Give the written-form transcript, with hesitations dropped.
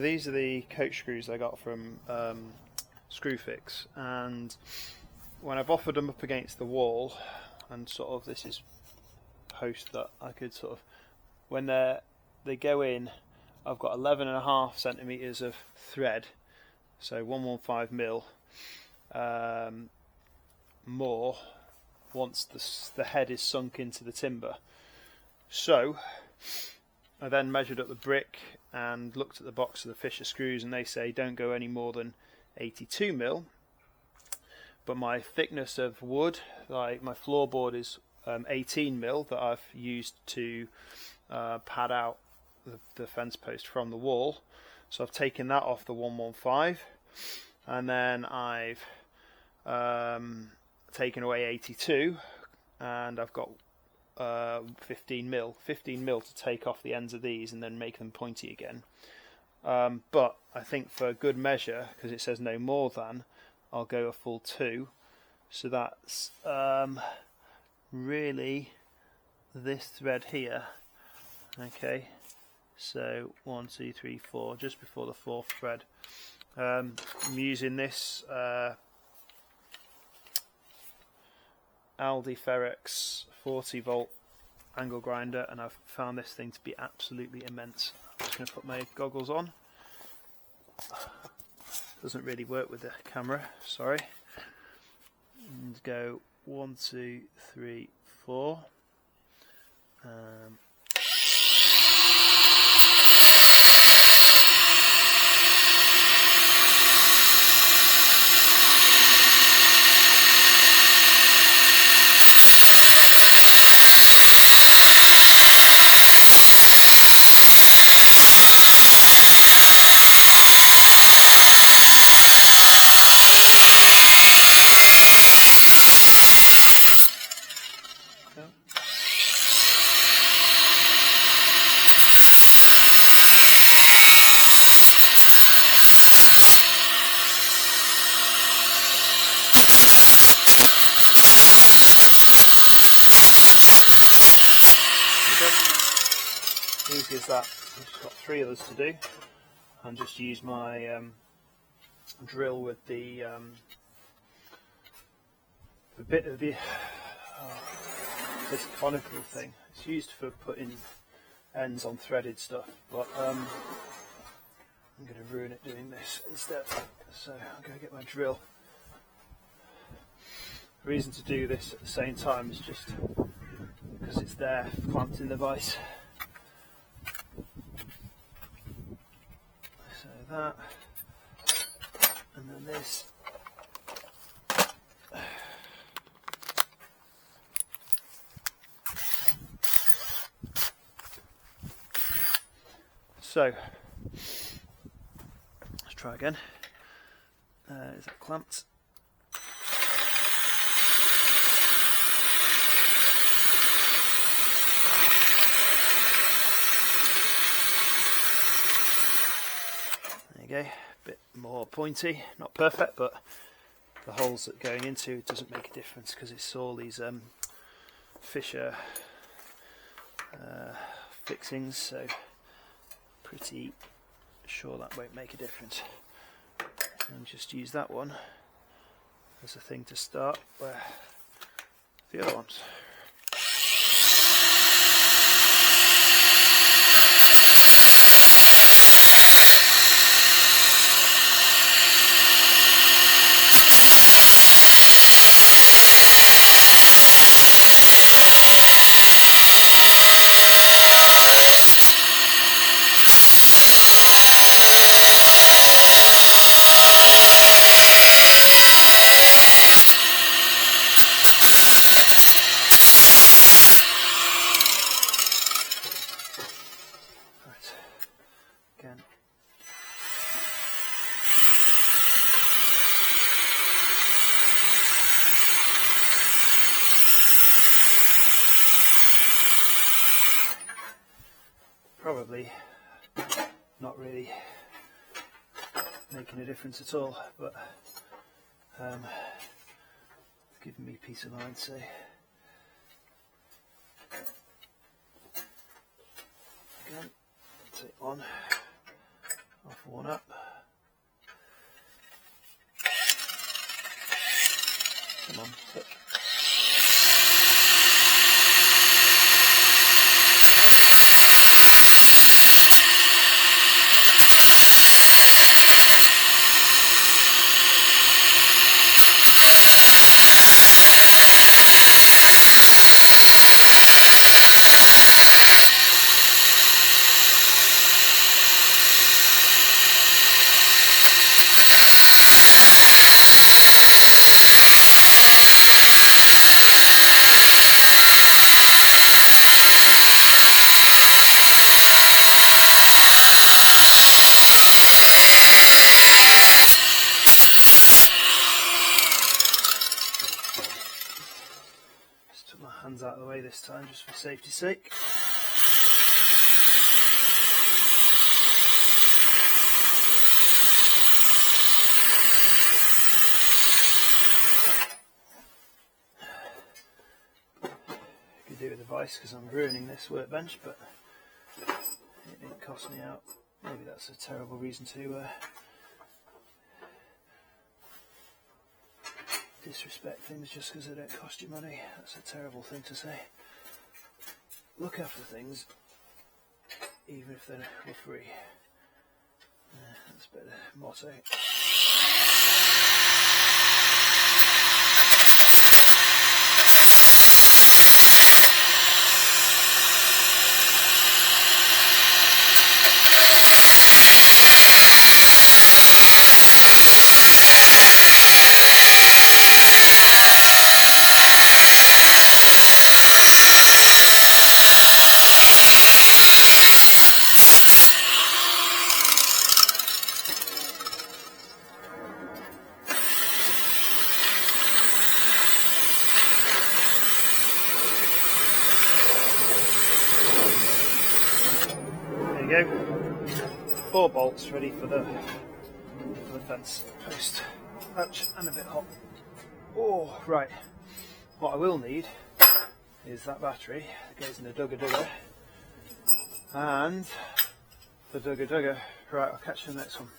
These are the coach screws I got from Screwfix, and when I've offered them up against the wall, and sort of this is post that I could sort of, when they go in, I've got 11.5 centimeters of thread, so 115 mil more once the head is sunk into the timber. So I then measured up the brick and looked at the box of the Fisher screws, and they say don't go any more than 82 mil. But my thickness of wood, like my floorboard, is 18 mil that I've used to pad out the fence post from the wall. So I've taken that off the 115, and then I've taken away 82, and I've got 15 mil to take off the ends of these and then make them pointy again. But I think for good measure, because it says no more than, I'll go a full 2. So that's really this thread here. Okay, so 1, 2, 3, 4, just before the 4th thread. I'm using this Aldi Ferex 40 volt angle grinder, and I've found this thing to be absolutely immense. I'm just going to put my goggles on. Doesn't really work with the camera, sorry. And go 1, 2, 3, 4. Easy as that. I've just got 3 others to do, and just use my drill with the bit of the this conical thing. It's used for putting ends on threaded stuff, but I'm going to ruin it doing this instead. So I'm going to get my drill. The reason to do this at the same time is just because it's there clamped in the vise. So that, and then this. So let's try again. Is that clamped? There you go, a bit more pointy, not perfect, but the holes that going into it doesn't make a difference because it's all these Fisher fixings, so pretty sure that won't make a difference. And just use that one as a thing to start where the other ones. Again. Probably not really making a difference at all, but it's giving me peace of mind, so again, take one, off one up. Come on, flip. Hands out of the way this time, just for safety's sake. Could do with a vice because I'm ruining this workbench, but it didn't cost me out. Maybe that's a terrible reason to disrespect things just because they don't cost you money. That's a terrible thing to say. Look after things even if they're free. That's a better motto. There you go, 4 bolts ready for the fence post. Ouch, and a bit hot. Oh, right. What I will need is that battery that goes in the dugger and the dugger. Right, I'll catch you in the next one.